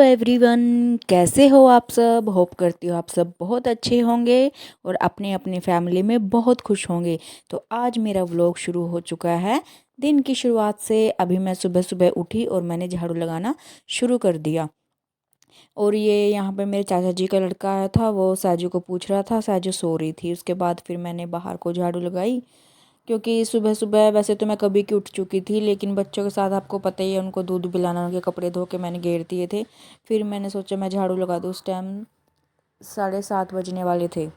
Everyone, कैसे हो आप सब। होप करती हूँ आप सब बहुत अच्छे होंगे और अपने अपने फैमिली में बहुत खुश होंगे। तो आज मेरा व्लॉग शुरू हो चुका है। दिन की शुरुआत से अभी मैं सुबह सुबह उठी और मैंने झाड़ू लगाना शुरू कर दिया। और ये यहाँ पे मेरे चाचा जी का लड़का आया था, वो साजू को पूछ रहा था, साजू सो रही थी। उसके बाद फिर मैंने बाहर को झाड़ू लगाई, क्योंकि सुबह सुबह वैसे तो मैं कभी की उठ चुकी थी, लेकिन बच्चों के साथ आपको पता ही है, उनको दूध पिलाना, उनके कपड़े धो के मैंने घेर दिए थे। फिर मैंने सोचा मैं झाड़ू लगा दूँ। उस टाइम 7:30 बजने वाले थे।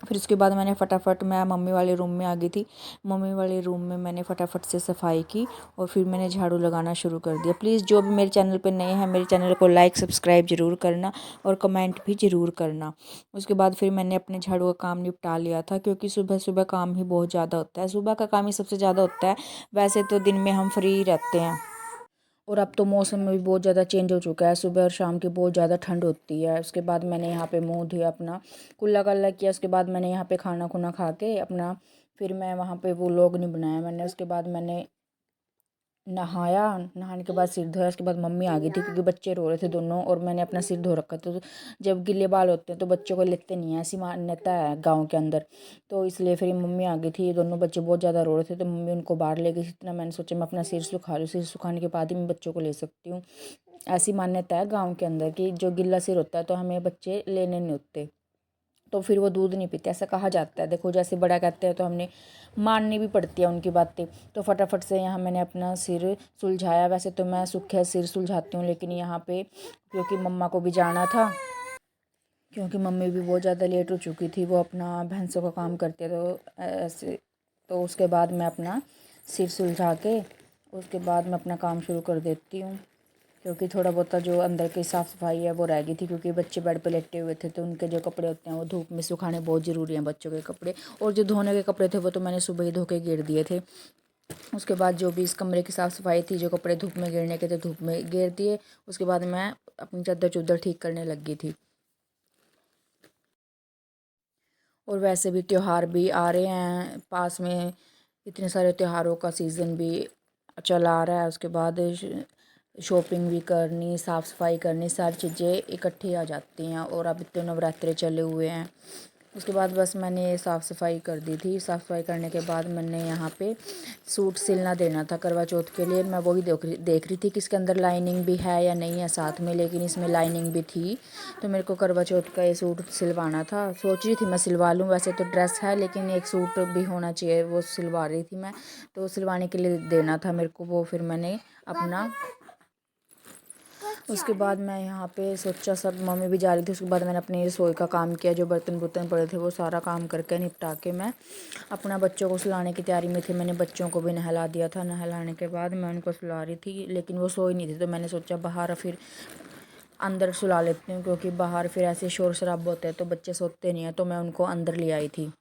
फिर उसके बाद मैंने फटाफट, मैं मम्मी वाले रूम में आ गई थी। मम्मी वाले रूम में मैंने फटाफट से सफाई की और फिर मैंने झाड़ू लगाना शुरू कर दिया। प्लीज़ जो भी मेरे चैनल पे नए हैं, मेरे चैनल को लाइक सब्सक्राइब ज़रूर करना और कमेंट भी ज़रूर करना। उसके बाद फिर मैंने अपने झाड़ू का काम निपटा लिया था, क्योंकि सुबह सुबह काम ही बहुत ज़्यादा होता है। सुबह का काम ही सबसे ज़्यादा होता है। वैसे तो दिन में हम फ्री रहते हैं, और अब तो मौसम में भी बहुत ज़्यादा चेंज हो चुका है। सुबह और शाम की बहुत ज़्यादा ठंड होती है। उसके बाद मैंने यहाँ पे मुंह धोया, अपना कुल्ला कल्ला किया। उसके बाद मैंने यहाँ पे खाना खुना खा के अपना, फिर मैं वहाँ पे वो व्लॉग नहीं बनाया मैंने। उसके बाद मैंने नहाया, नहाने के बाद सिर धोया। उसके बाद मम्मी आ गई थी, क्योंकि बच्चे रो रहे थे दोनों और मैंने अपना सिर धो रखा था। तो जब गिले बाल होते हैं तो बच्चों को लेते नहीं है, ऐसी मान्यता है गांव के अंदर। तो इसलिए फिर मम्मी आ गई थी। दोनों बच्चे बहुत ज़्यादा रो रहे थे, तो मम्मी उनको बाहर ले गई थी। इतना मैंने सोचा मैं अपना सिर सुखा लूँ, सिर सुखाने के बाद ही मैं बच्चों को ले सकती हूँ। ऐसी मान्यता है गाँव के अंदर कि जो गिल्ला सिर होता है तो हमें बच्चे लेने नहीं होते, तो फिर वो दूध नहीं पीते, ऐसा कहा जाता है। देखो, जैसे बड़ा कहते हैं तो हमने माननी भी पड़ती है उनकी बातें। तो फटाफट से यहाँ मैंने अपना सिर सुलझाया। वैसे तो मैं सूखे सिर सुलझाती हूँ, लेकिन यहाँ पे क्योंकि मम्मा को भी जाना था, क्योंकि मम्मी भी बहुत ज़्यादा लेट हो चुकी थी, वो अपना भैंसों का काम करते हैं, तो ऐसे। तो उसके बाद मैं अपना सिर सुलझा के उसके बाद मैं अपना काम शुरू कर देती हूँ, क्योंकि थोड़ा बहुत जो अंदर की साफ़ सफाई है वो रह गई थी। क्योंकि बच्चे बेड पे लेटे हुए थे, तो उनके जो कपड़े होते हैं वो धूप में सुखाने बहुत ज़रूरी हैं, बच्चों के कपड़े। और जो धोने के कपड़े थे वो तो मैंने सुबह ही धो के गिर दिए थे। उसके बाद जो भी इस कमरे की साफ़ सफाई थी, जो कपड़े धूप में गिरने के थे, धूप में गिर दिए। उसके बाद मैं अपनी चादर चुदर ठीक करने लग गई थी। और वैसे भी त्यौहार भी आ रहे हैं पास में, इतने सारे त्योहारों का सीज़न भी चला आ रहा है। उसके बाद शॉपिंग भी करनी, साफ़ सफाई करनी, सारी चीज़ें इकट्ठी आ जाती हैं। और अब इतने नवरात्रे चले हुए हैं। उसके बाद बस मैंने साफ़ सफाई कर दी थी। साफ़ सफाई करने के बाद मैंने यहाँ पे सूट सिलना देना था करवा चौथ के लिए। मैं वही देख रही थी कि इसके अंदर लाइनिंग भी है या नहीं है साथ में, लेकिन इसमें लाइनिंग भी थी। तो मेरे को करवा चौथ का ये सूट सिलवाना था। सोच रही थी मैं सिलवा लूँ, वैसे तो ड्रेस है, लेकिन एक सूट भी होना चाहिए, वो सिलवा रही थी मैं। तो सिलवाने के लिए देना था मेरे को वो। फिर मैंने अपना, उसके बाद मैं यहाँ पे सोचा, सब मम्मी भी जा रही थी। उसके बाद मैंने अपने रसोई का काम किया, जो बर्तन बुर्तन पड़े थे वो सारा काम करके निपटा के मैं अपना बच्चों को सुलाने की तैयारी में थी। मैंने बच्चों को भी नहला दिया था। नहलाने के बाद मैं उनको सुला रही थी, लेकिन वो सोई नहीं थी। तो मैंने सोचा बाहर फिर अंदर सुला लेती हूँ, क्योंकि बाहर फिर ऐसे शोर शराब होते हैं तो बच्चे सोते नहीं हैं। तो मैं उनको अंदर ले आई थी,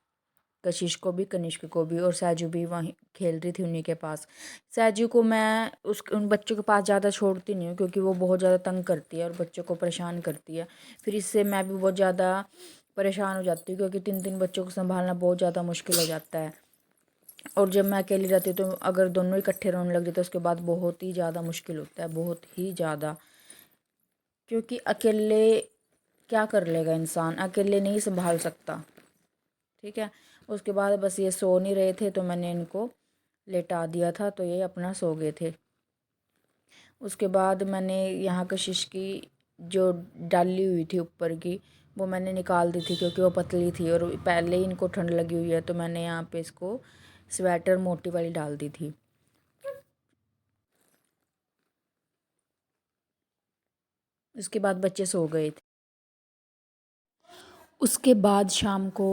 कशिश को भी, कनिष्क को भी, और सैजू भी वहीं खेल रही थी उन्हीं के पास। सैजू को मैं उन बच्चों के पास ज़्यादा छोड़ती नहीं हूँ, क्योंकि वो बहुत ज़्यादा तंग करती है और बच्चों को परेशान करती है। फिर इससे मैं भी बहुत ज़्यादा परेशान हो जाती हूँ, क्योंकि 3 बच्चों को संभालना बहुत ज़्यादा मुश्किल हो जाता है। और जब मैं अकेली रहती हूँ, तो अगर दोनों इकट्ठे रोने लग जाते तो उसके बाद बहुत ही ज़्यादा मुश्किल होता है, बहुत ही ज़्यादा। क्योंकि अकेले क्या कर लेगा इंसान, अकेले नहीं संभाल सकता। ठीक है। उसके बाद बस ये सो नहीं रहे थे, तो मैंने इनको लेटा दिया था, तो ये अपना सो गए थे। उसके बाद मैंने यहाँ कशिश की जो डाली हुई थी ऊपर की, वो मैंने निकाल दी थी, क्योंकि वो पतली थी और पहले ही इनको ठंड लगी हुई है। तो मैंने यहाँ पे इसको स्वेटर मोटी वाली डाल दी थी। उसके बाद बच्चे सो गए थे। उसके बाद शाम को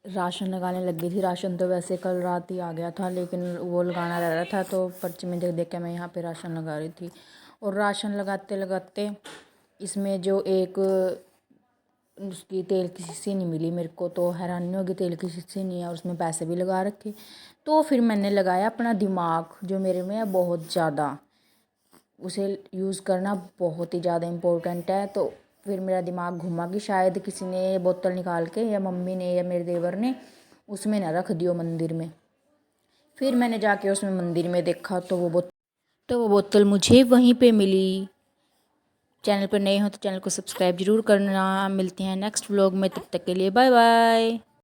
राशन लगाने लग गई थी। राशन तो वैसे कल रात ही आ गया था, लेकिन वो लगाना रह रहा था, तो पर्ची में देख देख के मैं यहाँ पे राशन लगा रही थी। और राशन लगाते लगाते इसमें जो एक उसकी तेल की शीशी नहीं मिली मेरे को, तो हैरानी होगी, तेल की शीशी नहीं है और उसमें पैसे भी लगा रखे। तो फिर मैंने लगाया अपना दिमाग, जो मेरे में है बहुत ज़्यादा, उसे यूज़ करना बहुत ही ज़्यादा इम्पोर्टेंट है। तो फिर मेरा दिमाग घुमा कि शायद किसी ने बोतल निकाल के, या मम्मी ने या मेरे देवर ने उसमें ना रख दियो मंदिर में। फिर मैंने जाके उसमें मंदिर में देखा, तो वो बोतल मुझे वहीं पे मिली। चैनल पर नए हो तो चैनल को सब्सक्राइब जरूर करना। मिलते हैं नेक्स्ट व्लॉग में, तब तक के लिए बाय बाय।